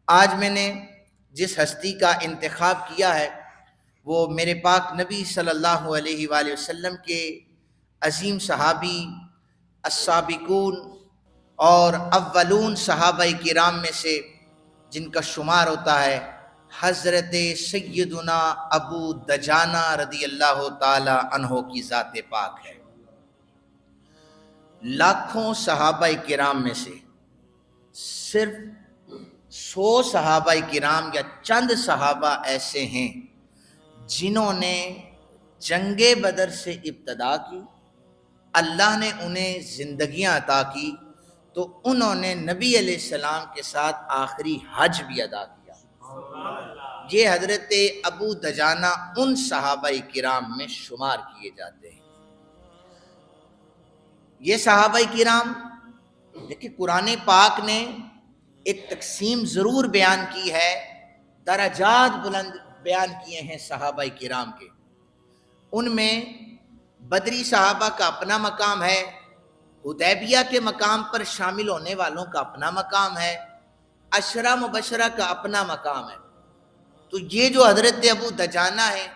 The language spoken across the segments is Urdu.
آج میں نے جس ہستی کا انتخاب کیا ہے وہ میرے پاک نبی صلی اللہ علیہ وآلہ وسلم کے عظیم صحابی السابقون اور اولون صحابہ کرام میں سے جن کا شمار ہوتا ہے حضرت سیدنا ابو دجانہ رضی اللہ تعالی عنہ کی ذات پاک ہے۔ لاکھوں صحابہ کرام میں سے صرف 100 صحابہ کرام یا چند صحابہ ایسے ہیں جنہوں نے جنگ بدر سے ابتدا کی، اللہ نے انہیں زندگیاں عطا کی تو انہوں نے نبی علیہ السلام کے ساتھ آخری حج بھی ادا کیا۔ یہ حضرت ابو دجانہ ان صحابہ کرام میں شمار کیے جاتے ہیں۔ یہ صحابہ کرام لیکن قرآن پاک نے ایک تقسیم ضرور بیان کی ہے، درجات بلند بیان کیے ہیں صحابہ کرام کے۔ ان میں بدری صحابہ کا اپنا مقام ہے، حدیبیہ کے مقام پر شامل ہونے والوں کا اپنا مقام ہے، عشرہ مبشرہ کا اپنا مقام ہے۔ تو یہ جو حضرت ابو دجانہ ہیں،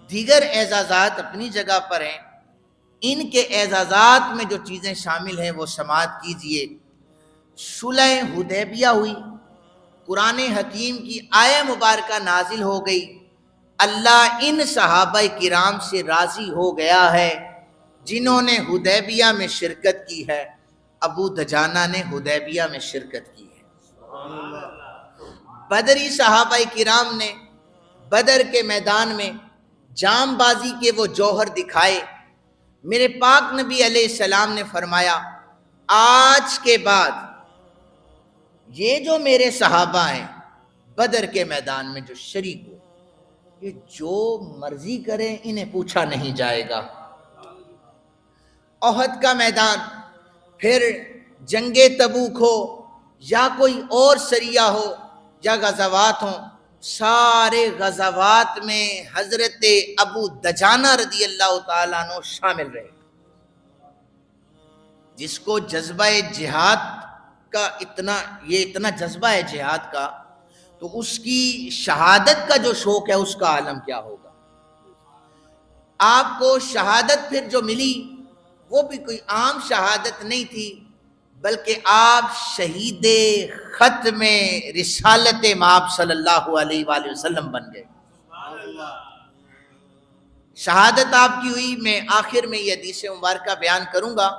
دیگر اعزازات اپنی جگہ پر ہیں، ان کے اعزازات میں جو چیزیں شامل ہیں وہ سماعت کیجئے۔ صلح حدیبیہ ہوئی، قرآن حکیم کی آیہ مبارکہ نازل ہو گئی، اللہ ان صحابہ کرام سے راضی ہو گیا ہے جنہوں نے حدیبیہ میں شرکت کی ہے۔ ابو دجانہ نے حدیبیہ میں شرکت کی ہے۔ بدری صحابہ کرام نے بدر کے میدان میں جام بازی کے وہ جوہر دکھائے۔ میرے پاک نبی علیہ السلام نے فرمایا آج کے بعد یہ جو میرے صحابہ ہیں بدر کے میدان میں جو شریک ہو، یہ جو مرضی کریں انہیں پوچھا نہیں جائے گا۔ احد کا میدان، پھر جنگ تبوک ہو یا کوئی اور سریہ ہو یا غزوات ہوں، سارے غزوات میں حضرت ابو دجانہ رضی اللہ تعالیٰ عنہ شامل رہے۔ جس کو جذبہ جہاد کا اتنا جذبہ ہے جہاد کا، تو اس کی شہادت کا جو شوق ہے اس کا عالم کیا ہوگا۔ آپ کو شہادت پھر جو ملی وہ بھی کوئی عام شہادت نہیں تھی، بلکہ آپ شہید ختم رسالت مآب صلی اللہ علیہ وآلہ وسلم بن گئے۔ شہادت آپ کی ہوئی، میں آخر میں یہ حدیث مبارکہ بیان کروں گا۔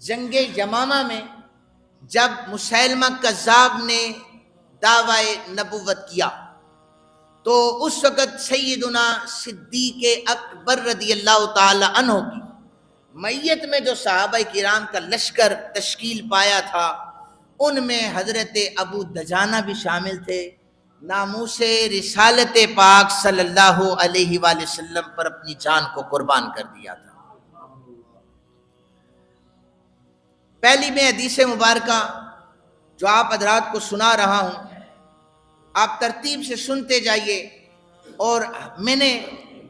جنگ یمامہ میں جب مسیلمہ کذاب نے دعوی نبوت کیا تو اس وقت سیدنا صدیق اکبر رضی اللہ تعالی عنہ کی میت میں جو صحابہ کرام کا لشکر تشکیل پایا تھا ان میں حضرت ابو دجانہ بھی شامل تھے۔ ناموس رسالت پاک صلی اللہ علیہ وآلہ وسلم پر اپنی جان کو قربان کر دیا تھا۔ پہلی میں حدیث مبارکہ جو آپ حضرات کو سنا رہا ہوں، آپ ترتیب سے سنتے جائیے، اور میں نے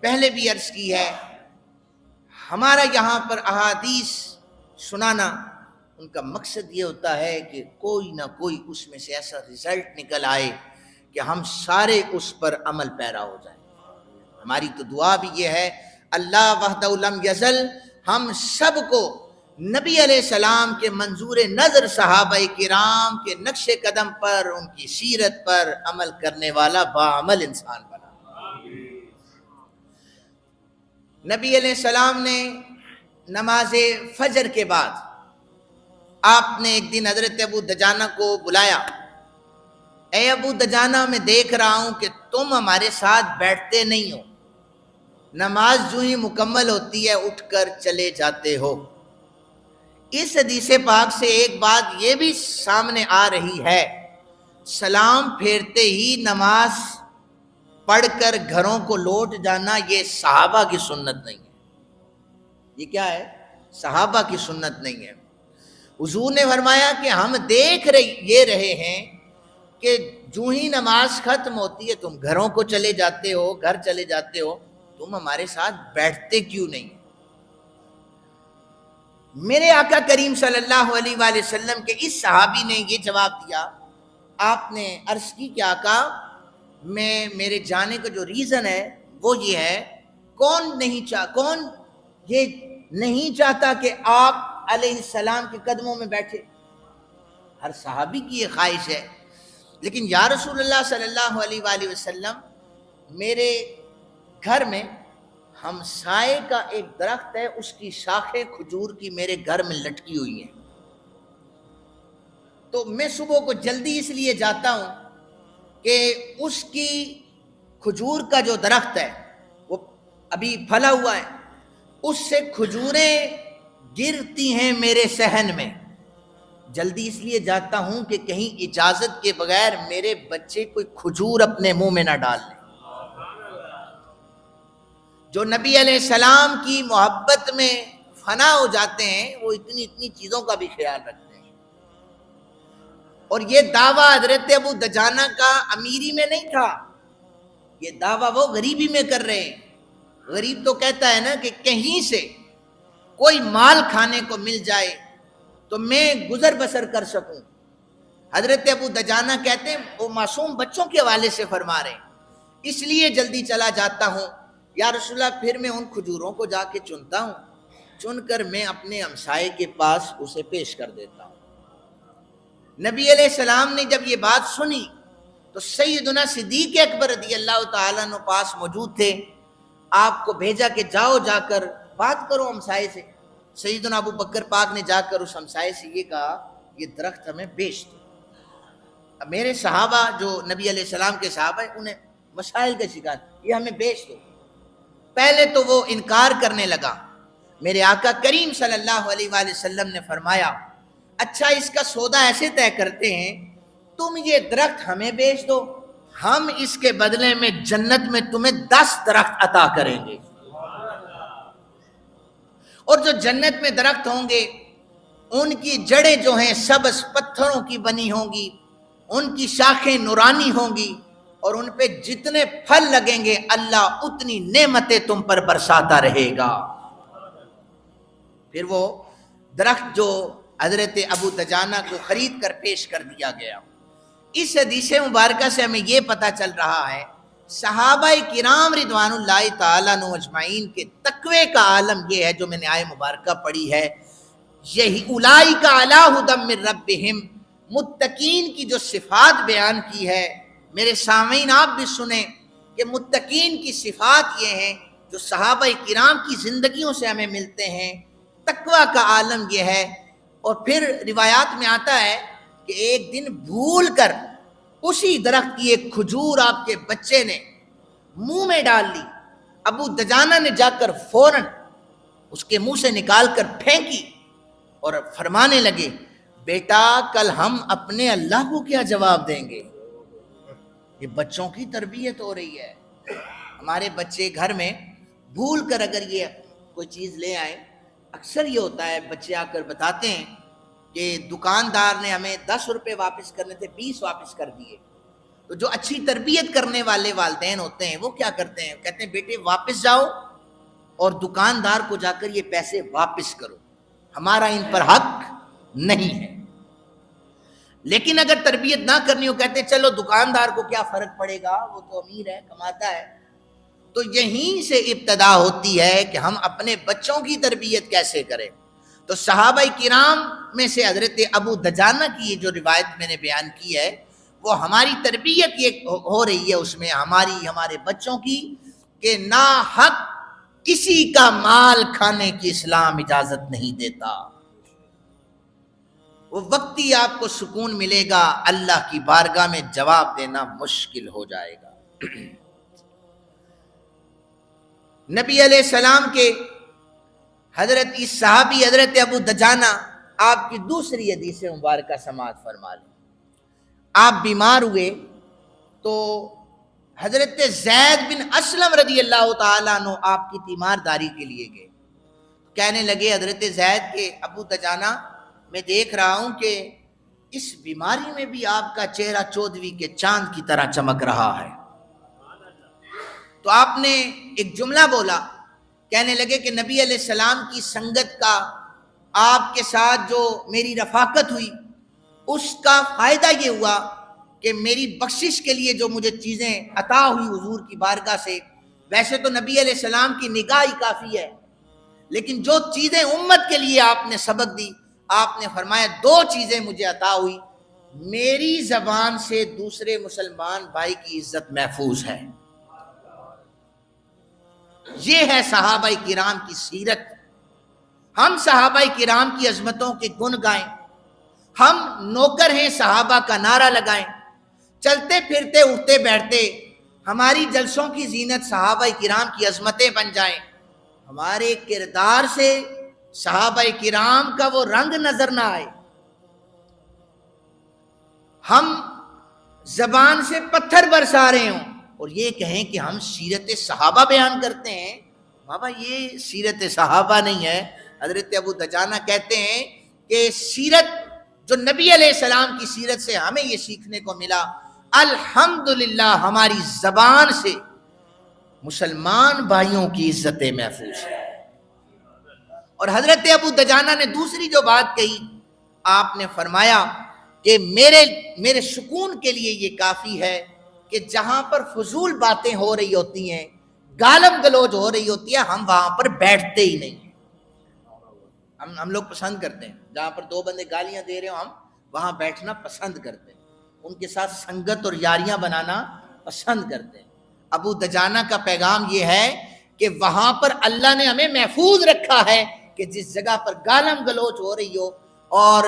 پہلے بھی عرض کی ہے ہمارا یہاں پر احادیث سنانا ان کا مقصد یہ ہوتا ہے کہ کوئی نہ کوئی اس میں سے ایسا رزلٹ نکل آئے کہ ہم سارے اس پر عمل پیرا ہو جائیں۔ ہماری تو دعا بھی یہ ہے اللہ وحدہ لم یزل ہم سب کو نبی علیہ السلام کے منظور نظر صحابہ کرام کے نقش قدم پر، ان کی سیرت پر عمل کرنے والا باعمل انسان بنا۔ نبی علیہ السلام نے نماز فجر کے بعد آپ نے ایک دن حضرت ابو دجانہ کو بلایا، اے ابو دجانہ میں دیکھ رہا ہوں کہ تم ہمارے ساتھ بیٹھتے نہیں ہو، نماز جو ہی مکمل ہوتی ہے اٹھ کر چلے جاتے ہو۔ اس حدیث پاک سے ایک بات یہ بھی سامنے آ رہی ہے، سلام پھیرتے ہی نماز پڑھ کر گھروں کو لوٹ جانا یہ صحابہ کی سنت نہیں ہے۔ یہ کیا ہے؟ صحابہ کی سنت نہیں ہے۔ حضور نے فرمایا کہ ہم دیکھ رہے ہیں کہ جو ہی نماز ختم ہوتی ہے تم گھروں کو چلے جاتے ہو، گھر چلے جاتے ہو، تم ہمارے ساتھ بیٹھتے کیوں نہیں؟ میرے آقا کریم صلی اللہ علیہ وآلہ وسلم کے اس صحابی نے یہ جواب دیا آپ نے عرض کی کہ آقا میرے جانے کا جو ریزن ہے وہ یہ ہے، کون یہ نہیں چاہتا کہ آپ علیہ السلام کے قدموں میں بیٹھے؟ ہر صحابی کی یہ خواہش ہے، لیکن یا رسول اللہ صلی اللہ علیہ وآلہ وسلم، میرے گھر میں ہمسائے کا ایک درخت ہے، اس کی شاخیں کھجور کی میرے گھر میں لٹکی ہوئی ہیں، تو میں صبح کو جلدی اس لیے جاتا ہوں کہ اس کی کھجور کا جو درخت ہے وہ ابھی پھلا ہوا ہے، اس سے کھجوریں گرتی ہیں میرے صحن میں، جلدی اس لیے جاتا ہوں کہ کہیں اجازت کے بغیر میرے بچے کوئی کھجور اپنے منہ میں نہ ڈال لیں۔ جو نبی علیہ السلام کی محبت میں فنا ہو جاتے ہیں وہ اتنی چیزوں کا بھی خیال رکھتے ہیں۔ اور یہ دعویٰ حضرت ابو دجانہ کا امیری میں نہیں تھا، یہ دعویٰ وہ غریبی میں کر رہے ہیں۔ غریب تو کہتا ہے نا کہ کہیں سے کوئی مال کھانے کو مل جائے تو میں گزر بسر کر سکوں۔ حضرت ابو دجانہ کہتے ہیں، وہ معصوم بچوں کے حوالے سے فرما رہے ہیں، اس لیے جلدی چلا جاتا ہوں یا رسول اللہ، پھر میں ان کھجوروں کو جا کے چنتا ہوں، چن کر میں اپنے ہمسائے کے پاس اسے پیش کر دیتا ہوں۔ نبی علیہ السلام نے جب یہ بات سنی تو سیدنا صدیق اکبر رضی اللہ تعالیٰ عنہ پاس موجود تھے، آپ کو بھیجا کہ جاؤ جا کر بات کرو ہمسائے سے۔ سیدنا ابو بکر پاک نے جا کر اس ہمسائے سے یہ کہا، یہ درخت ہمیں بیچ دو۔ اب میرے صحابہ جو نبی علیہ السلام کے صحابہ ہیں، انہیں مسائل کا شکار، یہ ہمیں بیچ دو۔ پہلے تو وہ انکار کرنے لگا، میرے آقا کریم صلی اللہ علیہ وآلہ وسلم نے فرمایا، اچھا اس کا سودا ایسے طے کرتے ہیں، تم یہ درخت ہمیں بیچ دو، ہم اس کے بدلے میں جنت میں تمہیں 10 درخت عطا کریں گے، اور جو جنت میں درخت ہوں گے ان کی جڑیں جو ہیں سبز پتھروں کی بنی ہوں گی، ان کی شاخیں نورانی ہوں گی، اور ان پہ جتنے پھل لگیں گے اللہ اتنی نعمتیں تم پر برساتا رہے گا۔ پھر وہ درخت جو حضرت ابو دجانہ کو خرید کر پیش کر دیا گیا۔ اس حدیث مبارکہ سے ہمیں یہ پتہ چل رہا ہے، صحابہ کرام رضوان اللہ تعالیٰ عنہ اجمعین کے تقوی کا عالم یہ ہے جو میں نے آیت مبارکہ پڑھی ہے، یہی اولئک علی ھدی من ربہم، متقین کی جو صفات بیان کی ہے، میرے سامعین آپ بھی سنیں کہ متقین کی صفات یہ ہیں جو صحابہ کرام کی زندگیوں سے ہمیں ملتے ہیں، تقوی کا عالم یہ ہے۔ اور پھر روایات میں آتا ہے کہ ایک دن بھول کر اسی درخت کی ایک کھجور آپ کے بچے نے منہ میں ڈال لی، ابو دجانہ نے جا کر فوراً اس کے منہ سے نکال کر پھینکی اور فرمانے لگے، بیٹا کل ہم اپنے اللہ کو کیا جواب دیں گے؟ یہ بچوں کی تربیت ہو رہی ہے۔ ہمارے بچے گھر میں بھول کر اگر یہ کوئی چیز لے آئے، اکثر یہ ہوتا ہے بچے آ کر بتاتے ہیں کہ دکاندار نے ہمیں 10 روپے واپس کرنے تھے، 20 واپس کر دیے۔ تو جو اچھی تربیت کرنے والے والدین ہوتے ہیں وہ کیا کرتے ہیں، کہتے ہیں بیٹے واپس جاؤ اور دکاندار کو جا کر یہ پیسے واپس کرو، ہمارا ان پر حق نہیں ہے۔ لیکن اگر تربیت نہ کرنی ہو، کہتے ہیں چلو دکاندار کو کیا فرق پڑے گا، وہ تو امیر ہے، کماتا ہے۔ تو یہیں سے ابتدا ہوتی ہے کہ ہم اپنے بچوں کی تربیت کیسے کریں۔ تو صحابہ کرام میں سے حضرت ابو دجانہ کی یہ جو روایت میں نے بیان کی ہے، وہ ہماری تربیت یہ ہو رہی ہے اس میں ہمارے بچوں کی، کہ ناحق کسی کا مال کھانے کی اسلام اجازت نہیں دیتا۔ وہ وقتی آپ کو سکون ملے گا، اللہ کی بارگاہ میں جواب دینا مشکل ہو جائے گا۔ نبی علیہ السلام کے حضرت اس صحابی حضرت ابو دجانہ آپ کی دوسری حدیث مبارکہ سماعت فرما لیں۔ آپ بیمار ہوئے تو حضرت زید بن اسلم رضی اللہ تعالیٰ عنہ آپ کی تیمارداری کے لیے گئے، کہنے لگے حضرت زید کے ابو دجانہ میں دیکھ رہا ہوں کہ اس بیماری میں بھی آپ کا چہرہ 14ویں کے چاند کی طرح چمک رہا ہے۔ تو آپ نے ایک جملہ بولا، کہنے لگے کہ نبی علیہ السلام کی سنگت کا، آپ کے ساتھ جو میری رفاقت ہوئی، اس کا فائدہ یہ ہوا کہ میری بخشش کے لیے جو مجھے چیزیں عطا ہوئی حضور کی بارگاہ سے، ویسے تو نبی علیہ السلام کی نگاہ ہی کافی ہے، لیکن جو چیزیں امت کے لیے آپ نے سبق دی، آپ نے فرمایا 2 چیزیں مجھے عطا ہوئی، میری زبان سے دوسرے مسلمان بھائی کی عزت محفوظ ہے۔ یہ ہے صحابہ کرام کی سیرت۔ ہم صحابہ کرام کی عظمتوں کے گن گائیں، ہم نوکر ہیں صحابہ کا نعرہ لگائیں، چلتے پھرتے اٹھتے بیٹھتے ہماری جلسوں کی زینت صحابہ کرام کی عظمتیں بن جائیں، ہمارے کردار سے صحابہ کرام کا وہ رنگ نظر نہ آئے، ہم زبان سے پتھر برسا رہے ہوں اور یہ کہیں کہ ہم سیرت صحابہ بیان کرتے ہیں، بابا یہ سیرت صحابہ نہیں ہے۔ حضرت ابو دجانہ کہتے ہیں کہ سیرت جو نبی علیہ السلام کی سیرت سے ہمیں یہ سیکھنے کو ملا، الحمدللہ ہماری زبان سے مسلمان بھائیوں کی عزتیں محفوظ ہیں۔ اور حضرت ابو دجانہ نے دوسری جو بات کہی، آپ نے فرمایا کہ میرے سکون کے لیے یہ کافی ہے کہ جہاں پر فضول باتیں ہو رہی ہوتی ہیں، گالم گلوچ ہو رہی ہوتی ہے، ہم وہاں پر بیٹھتے ہی نہیں۔ ہم لوگ پسند کرتے ہیں جہاں پر 2 بندے گالیاں دے رہے ہو، ہم وہاں بیٹھنا پسند کرتے ہیں، ان کے ساتھ سنگت اور یاریاں بنانا پسند کرتے ہیں۔ ابو دجانہ کا پیغام یہ ہے کہ وہاں پر اللہ نے ہمیں محفوظ رکھا ہے کہ جس جگہ پر گالم گلوچ ہو رہی ہو اور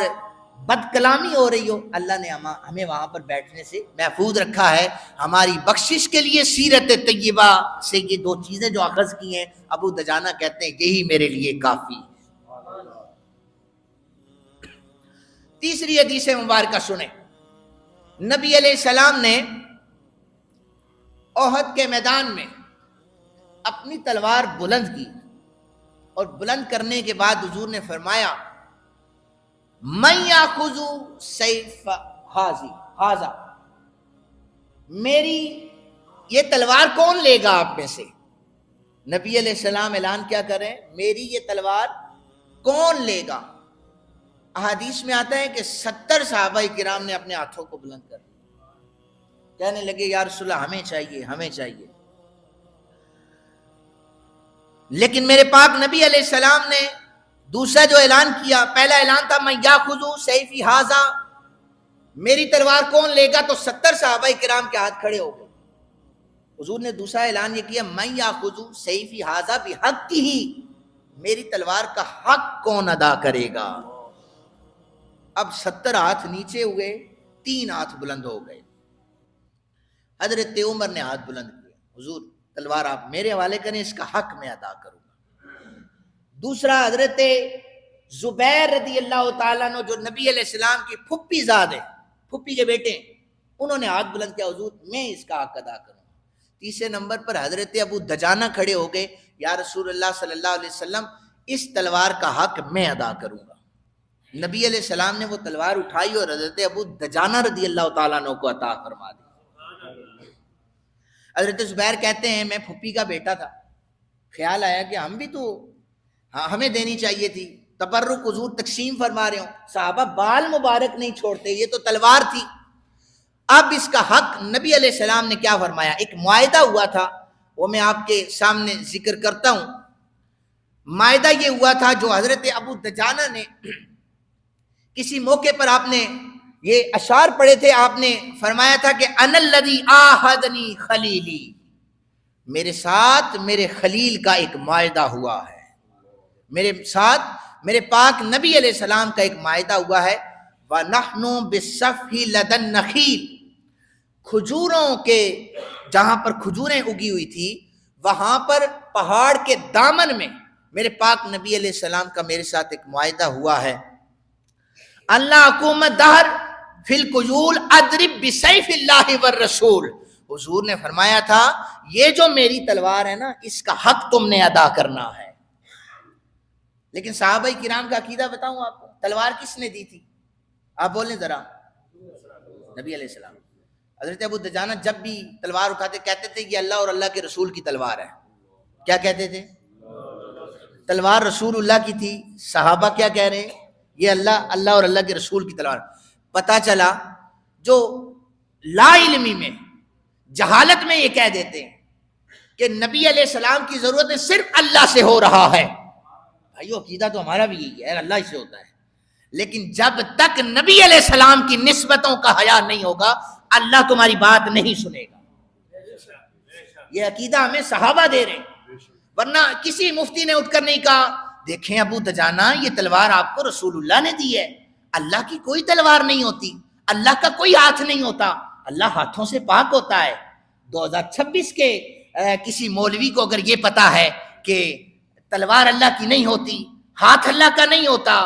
بد کلامی ہو رہی ہو، اللہ نے ہمیں وہاں پر بیٹھنے سے محفوظ رکھا ہے۔ ہماری بخشش کے لیے سیرت طیبہ سے یہ 2 چیزیں جو اخذ کی ہیں، ابو دجانہ کہتے ہیں یہی میرے لیے کافی ہے۔ تیسری حدیث مبارکہ سنیں، نبی علیہ السلام نے احد کے میدان میں اپنی تلوار بلند کی اور بلند کرنے کے بعد حضور نے فرمایا من یاخذ سیف ھذا، میری یہ تلوار کون لے گا آپ میں سے؟ نبی علیہ السلام اعلان کیا کریں، میری یہ تلوار کون لے گا؟ احادیث میں آتا ہے کہ 70 صحابہ کرام نے اپنے ہاتھوں کو بلند کر کہنے لگے یا رسول اللہ ہمیں چاہیے ہمیں چاہیے، لیکن میرے پاک نبی علیہ السلام نے دوسرا جو اعلان کیا، پہلا اعلان تھا من یاخذ سیفی ھذا، میری تلوار کون لے گا، تو 70 صحابہ کرام کے ہاتھ کھڑے ہو گئے۔ حضور نے دوسرا اعلان یہ کیا من یاخذ سیفی ھذا بحقہ، میری تلوار کا حق کون ادا کرے گا؟ اب 70 ہاتھ نیچے ہوئے، 3 ہاتھ بلند ہو گئے۔ حضرت عمر نے ہاتھ بلند کیا، حضور تلوار آپ میرے حوالے کریں، اس کا حق میں ادا کروں گا۔ دوسرا حضرت زبیر رضی اللہ تعالیٰ عنہ جو نبی علیہ السلام کی پھپھی زاد ہیں، پھپھی کے بیٹے ہیں، انہوں نے ہاتھ بلند کیا، حضور میں اس کا حق ادا کروں گا۔ تیسرے نمبر پر حضرت ابو دجانہ کھڑے ہو گئے، یا رسول اللہ صلی اللہ علیہ وسلم اس تلوار کا حق میں ادا کروں گا۔ نبی علیہ السلام نے وہ تلوار اٹھائی اور حضرت ابو دجانہ رضی اللہ تعالیٰ عنہ کو عطا فرما دی۔ حضرت زبیر کہتے ہیں میں پھپھی کا بیٹا تھا، خیال آیا کہ ہم بھی تو ہمیں دینی چاہیے تھی، تبرک حضور تقسیم فرما رہے ہوں، صحابہ بال مبارک نہیں چھوڑتے، یہ تو تلوار تھی۔ اب اس کا حق نبی علیہ السلام نے کیا فرمایا، ایک معاہدہ ہوا تھا، وہ میں آپ کے سامنے ذکر کرتا ہوں۔ معاہدہ یہ ہوا تھا جو حضرت ابو دجانہ نے کسی موقع پر آپ نے یہ اشعار پڑھے تھے، آپ نے فرمایا تھا کہ انا الذی عاہدنی خلیلی، میرے ساتھ میرے خلیل کا ایک معاہدہ ہوا ہے، میرے ساتھ میرے پاک نبی علیہ السلام کا ایک معاہدہ ہوا ہے۔ وَنَحْنُ بِالصَّفْحِ لَدَى النَّخِيلِ، کھجوروں کے جہاں پر کھجوریں اگی ہوئی تھی، وہاں پر پہاڑ کے دامن میں میرے پاک نبی علیہ السلام کا میرے ساتھ ایک معاہدہ ہوا ہے۔ اللہ حکومت دہر فی القیول اضرب بسیف اللہ والرسول، حضور نے فرمایا تھا یہ جو میری تلوار ہے نا، اس کا حق تم نے ادا کرنا ہے۔ لیکن صحابہ کرام کا عقیدہ بتاؤں آپ کو، تلوار کس نے دی تھی؟ آپ بولیں ذرا، نبی علیہ السلام۔ حضرت ابو دجانہ جب بھی تلوار اٹھاتے کہتے تھے یہ اللہ اور اللہ کے رسول کی تلوار ہے۔ کیا کہتے تھے؟ تلوار رسول اللہ کی تھی، صحابہ کیا کہہ رہے ہیں؟ یہ اللہ اور اللہ کے رسول کی تلوار۔ پتہ چلا جو لا علمی میں، جہالت میں یہ کہہ دیتے ہیں کہ نبی علیہ السلام کی ضرورت صرف اللہ سے ہو رہا ہے. بھائیو عقیدہ تو ہمارا بھی یہی ہے، اللہ سے ہوتا ہے. لیکن جب تک نبی علیہ السلام کی نسبتوں کا حیا نہیں ہوگا اللہ تمہاری بات نہیں سنے گا. یہ عقیدہ ہمیں صحابہ دے رہے ہیں، ورنہ کسی مفتی نے اٹھ کر نہیں کہا دیکھیں ابو دجانہ یہ تلوار آپ کو رسول اللہ نے دی ہے. اللہ کی کوئی تلوار نہیں ہوتی، اللہ کا کوئی ہاتھ نہیں ہوتا، اللہ ہاتھوں سے پاک ہوتا ہے. 2026 کے کسی مولوی کو اگر یہ پتا ہے کہ تلوار اللہ کی نہیں ہوتی، ہاتھ اللہ کا نہیں ہوتا،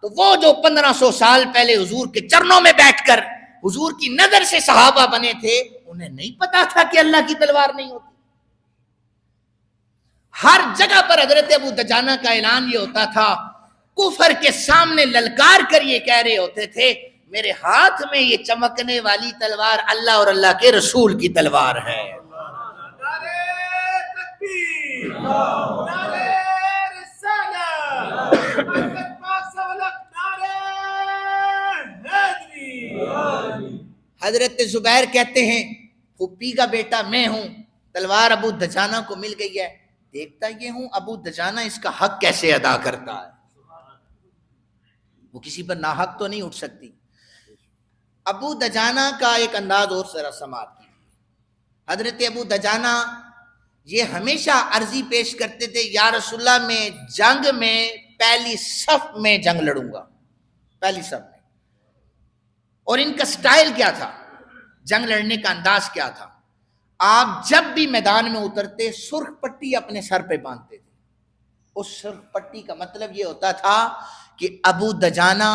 تو وہ جو 1500 سال پہلے حضور کے چرنوں میں بیٹھ کر حضور کی نظر سے صحابہ بنے تھے، انہیں نہیں پتا تھا کہ اللہ کی تلوار نہیں ہوتی. ہر جگہ پر حضرت ابو دجانہ کا اعلان یہ ہوتا تھا، کفر کے سامنے للکار کر یہ کہہ رہے ہوتے تھے میرے ہاتھ میں یہ چمکنے والی تلوار اللہ اور اللہ کے رسول کی تلوار ہے. حضرت زبیر کہتے ہیں پھپھی کا بیٹا میں ہوں، تلوار ابو دجانہ کو مل گئی ہے، دیکھتا یہ ہوں ابو دجانہ اس کا حق کیسے ادا کرتا ہے. وہ کسی پر ناحق تو نہیں اٹھ سکتی. ابو دجانہ کا ایک انداز اور ذرا سماعت کی. حضرت ابو دجانہ یہ ہمیشہ عرضی پیش کرتے تھے یا رسول اللہ میں جنگ میں پہلی صف میں جنگ لڑوں گا، پہلی صف میں. اور ان کا سٹائل کیا تھا، جنگ لڑنے کا انداز کیا تھا؟ آپ جب بھی میدان میں اترتے سرخ پٹی اپنے سر پہ باندھتے تھے. اس سرخ پٹی کا مطلب یہ ہوتا تھا کہ ابو دجانہ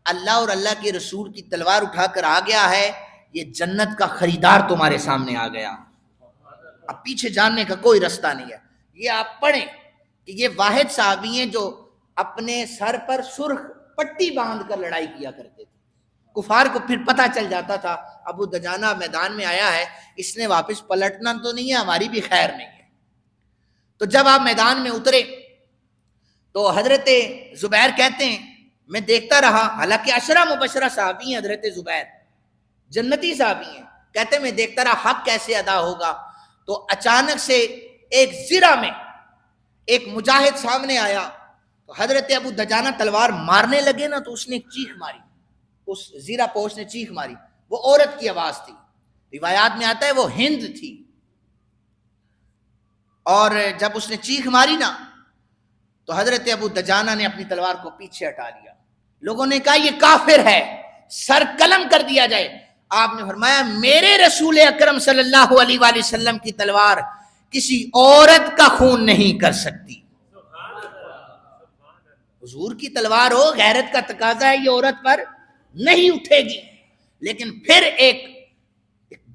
اللہ اور اللہ کے رسول کی تلوار اٹھا کر آ گیا ہے، یہ جنت کا خریدار تمہارے سامنے آ گیا، اب پیچھے جاننے کا کوئی رستہ نہیں ہے. یہ آپ پڑھیں کہ یہ واحد صحابی ہیں جو اپنے سر پر سرخ پٹی باندھ کر لڑائی کیا کرتے تھے. کفار کو پھر پتہ چل جاتا تھا ابو دجانہ میدان میں آیا ہے، اس نے واپس پلٹنا تو نہیں ہے، ہماری بھی خیر نہیں ہے. تو جب آپ میدان میں اترے تو حضرت زبیر کہتے ہیں میں دیکھتا رہا، حالانکہ عشرہ مبشرہ صحابی ہیں حضرت زبیر، جنتی صحابی ہیں، کہتے ہیں میں دیکھتا رہا حق کیسے ادا ہوگا. تو اچانک سے ایک زرہ میں ایک مجاہد سامنے آیا، تو حضرت ابو دجانہ تلوار مارنے لگے نا تو اس نے ایک چیخ ماری، اس زیرہ پوش نے چیخ ماری. وہ عورت کی آواز تھی، روایات میں آتا ہے وہ ہند تھی. اور جب اس نے چیخ ماری نا تو حضرت ابو دجانہ نے اپنی تلوار کو پیچھے ہٹا لیا. لوگوں نے کہا یہ کافر ہے، سر قلم کر دیا جائے. آپ نے فرمایا میرے رسول اکرم صلی اللہ علیہ وآلہ وسلم کی تلوار کسی عورت کا خون نہیں کر سکتی. حضور کی تلوار ہو، غیرت کا تقاضا ہے یہ عورت پر نہیں اٹھے گی. لیکن پھر ایک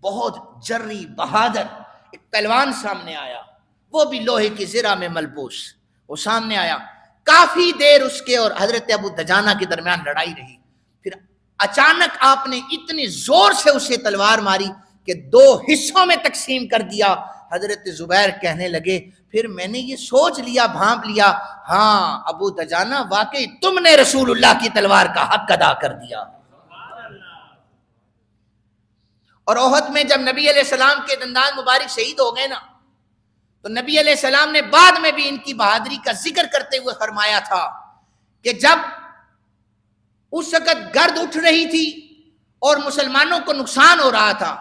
بہت جری بہادر ایک پہلوان سامنے آیا، وہ بھی لوہے کی زرہ میں ملبوس، وہ سامنے آیا. کافی دیر اس کے اور حضرت ابو دجانہ کے درمیان لڑائی رہی. پھر اچانک آپ نے اتنی زور سے اسے تلوار ماری کہ 2 حصوں میں تقسیم کر دیا. حضرت زبیر کہنے لگے پھر میں نے یہ سوچ لیا، بھانپ لیا، ہاں ابو دجانہ واقعی تم نے رسول اللہ کی تلوار کا حق ادا کر دیا. اور احد میں جب نبی علیہ السلام کے دندان مبارک شہید ہو گئے نا تو نبی علیہ السلام نے بعد میں بھی ان کی بہادری کا ذکر کرتے ہوئے فرمایا تھا کہ جب اس وقت گرد اٹھ رہی تھی اور مسلمانوں کو نقصان ہو رہا تھا،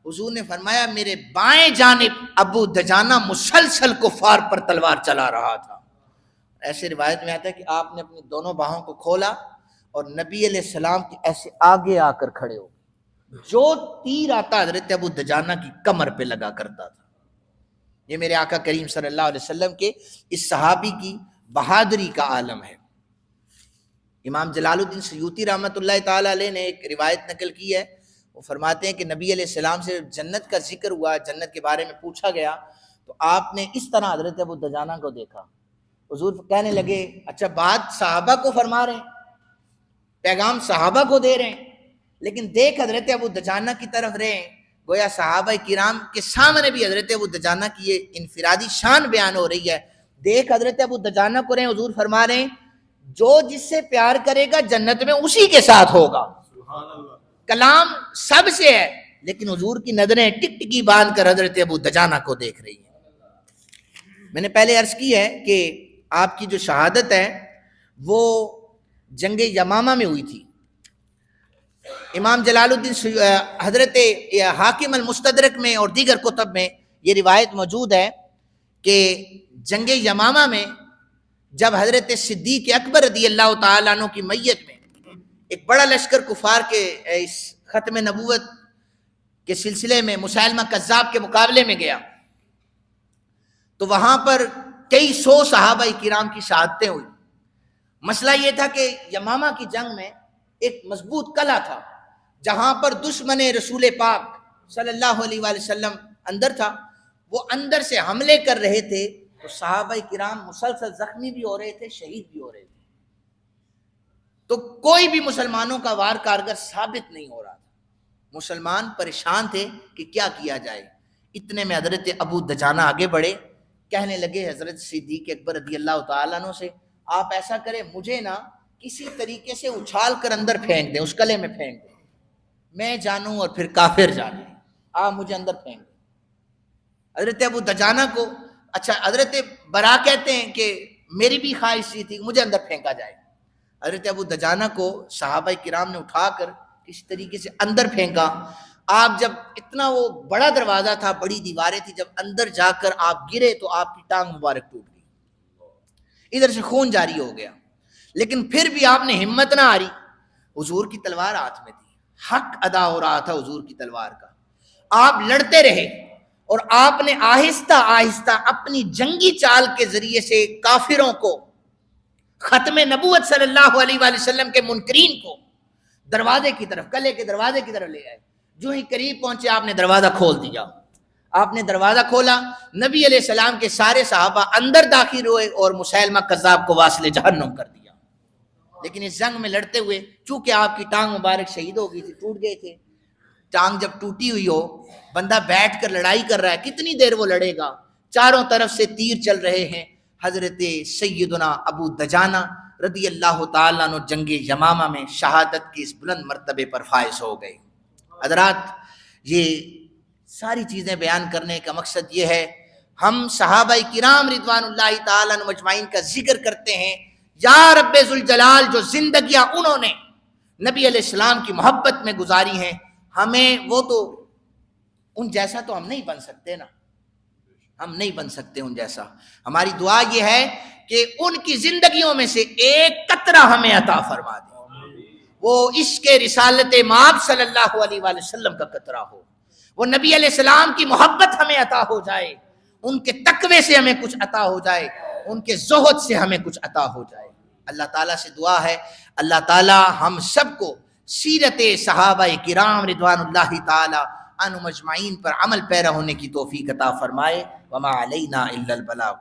حضور نے فرمایا میرے بائیں جانب ابو دجانہ مسلسل کفار پر تلوار چلا رہا تھا. ایسے روایت میں آتا ہے کہ آپ نے اپنی دونوں باہوں کو کھولا اور نبی علیہ السلام کے ایسے آگے آ کر کھڑے ہو، جو تیر آتا حضرت ابو دجانہ کی کمر پہ لگا کرتا تھا. یہ میرے آقا کریم صلی اللہ علیہ وسلم کے اس صحابی کی بہادری کا عالم ہے. امام جلال الدین سیوطی رحمۃ اللہ تعالی علیہ نے ایک روایت نقل کی ہے، وہ فرماتے ہیں کہ نبی علیہ السلام سے جنت کا ذکر ہوا، جنت کے بارے میں پوچھا گیا تو آپ نے اس طرح حضرت ابو دجانہ کو دیکھا. حضور کہنے لگے اچھا بات صحابہ کو فرما رہے ہیں، پیغام صحابہ کو دے رہے ہیں، لیکن دیکھ حضرت ابو دجانہ کی طرف رہے ہیں، گویا صحابہ کرام کے سامنے بھی حضرت ابو دجانہ کی یہ انفرادی شان بیان ہو رہی ہے. دیکھ حضرت ابو دجانہ کو رہے، حضور فرما رہے ہیں جو جس سے پیار کرے گا جنت میں اسی کے ساتھ ہوگا. کلام سب سے ہے لیکن حضور کی نظریں ٹکٹکی باندھ کر حضرت ابو دجانہ کو دیکھ رہی ہیں۔ میں نے پہلے عرض کی ہے کہ آپ کی جو شہادت ہے وہ جنگ یمامہ میں ہوئی تھی۔ امام جلال الدین حضرت حاکم المستدرک میں اور دیگر کتب میں یہ روایت موجود ہے کہ جنگ یمامہ میں جب حضرت صدیق اکبر رضی اللہ تعالیٰ عنہ کی میت میں ایک بڑا لشکر کفار کے اس ختم نبوت کے سلسلے میں مسیلمہ کذاب کے مقابلے میں گیا، تو وہاں پر کئی سو صحابہ کرام کی شہادتیں ہوئی۔ مسئلہ یہ تھا کہ یمامہ کی جنگ میں ایک مضبوط قلعہ تھا جہاں پر دشمن رسول پاک صلی اللہ علیہ وآلہ وسلم اندر تھا، وہ اندر سے حملے کر رہے تھے، تو صحابہ کرام مسلسل زخمی بھی ہو رہے تھے، شہید بھی ہو رہے تھے، تو کوئی بھی مسلمانوں کا وار کارگر ثابت نہیں ہو رہا تھا۔ مسلمان پریشان تھے کہ کیا کیا جائے۔ اتنے میں حضرت ابو دجانہ آگے بڑھے، کہنے لگے حضرت صدیق اکبر رضی اللہ تعالیٰ عنہ سے، آپ ایسا کریں، مجھے نا کسی طریقے سے اچھال کر اندر پھینک دیں، اس قلعے میں پھینک دیں، میں جانوں اور پھر کافر جانے، آپ مجھے اندر پھینک دیں۔ حضرت ابو دجانہ کو حضرت برا کہتے ہیں کہ میری بھی خواہش یہ تھی کہ مجھے اندر پھینکا جائے۔ حضرت ابو دجانہ کو صحابہ کرام نے اٹھا کر کسی طریقے سے اندر پھینکا۔ آپ جب اتنا وہ بڑا دروازہ تھا، بڑی دیواریں تھی، جب اندر جا کر آپ گرے تو آپ کی ٹانگ مبارک ٹوٹ گئی، ادھر سے خون جاری ہو گیا، لیکن پھر بھی آپ نے ہمت نہ ہاری۔ حضور کی تلوار ہاتھ میں تھی، حق ادا ہو رہا تھا حضور کی تلوار کا، آپ لڑتے رہے اور آپ نے آہستہ آہستہ اپنی جنگی چال کے ذریعے سے کافروں کو، ختم نبوت صلی اللہ علیہ وآلہ وسلم کے منکرین کو دروازے کی طرف، قلعے کے دروازے کی طرف لے آئے۔ جو ہی قریب پہنچے آپ نے دروازہ کھول دیا، آپ نے دروازہ کھولا، نبی علیہ السلام کے سارے صحابہ اندر داخل ہوئے اور مسیلمہ کذاب کو واصل جہنم کر دیا۔ لیکن اس جنگ میں لڑتے ہوئے چونکہ آپ کی ٹانگ مبارک شہید ہو گئی تھی، ٹوٹ گئے تھے، ٹانگ جب ٹوٹی ہوئی ہو، بندہ بیٹھ کر لڑائی کر رہا ہے، کتنی دیر وہ لڑے گا؟ چاروں طرف سے تیر چل رہے ہیں۔ حضرت سیدنا ابو دجانہ رضی اللہ تعالیٰ عنہ جنگ یمامہ میں شہادت کی اس بلند مرتبے پر فائز ہو گئے۔ حضرات، یہ ساری چیزیں بیان کرنے کا مقصد یہ ہے، ہم صحابہ کرام رضوان اللہ تعالیٰ عنہ مجمعین کا ذکر کرتے ہیں، یا رب ذوالجلال جو زندگیاں انہوں نے نبی علیہ السلام کی محبت میں گزاری ہیں، ہمیں وہ تو ان جیسا تو ہم نہیں بن سکتے نا، ہم نہیں بن سکتے ان جیسا۔ ہماری دعا یہ ہے کہ ان کی زندگیوں میں سے ایک قطرہ ہمیں عطا فرما دے، وہ عشق رسالت مآب صلی اللہ علیہ وآلہ وسلم کا قطرہ ہو، وہ نبی علیہ السلام کی محبت ہمیں عطا ہو جائے، ان کے تقوی سے ہمیں کچھ عطا ہو جائے، ان کے زہد سے ہمیں کچھ عطا ہو جائے۔ اللہ تعالیٰ سے دعا ہے، اللہ تعالیٰ ہم سب کو سیرت صحابہ کرام رضوان اللہ تعالیٰ عنہ مجمعین پر عمل پیرا ہونے کی توفیق عطا فرمائے۔ وما علینا الا البلاغ۔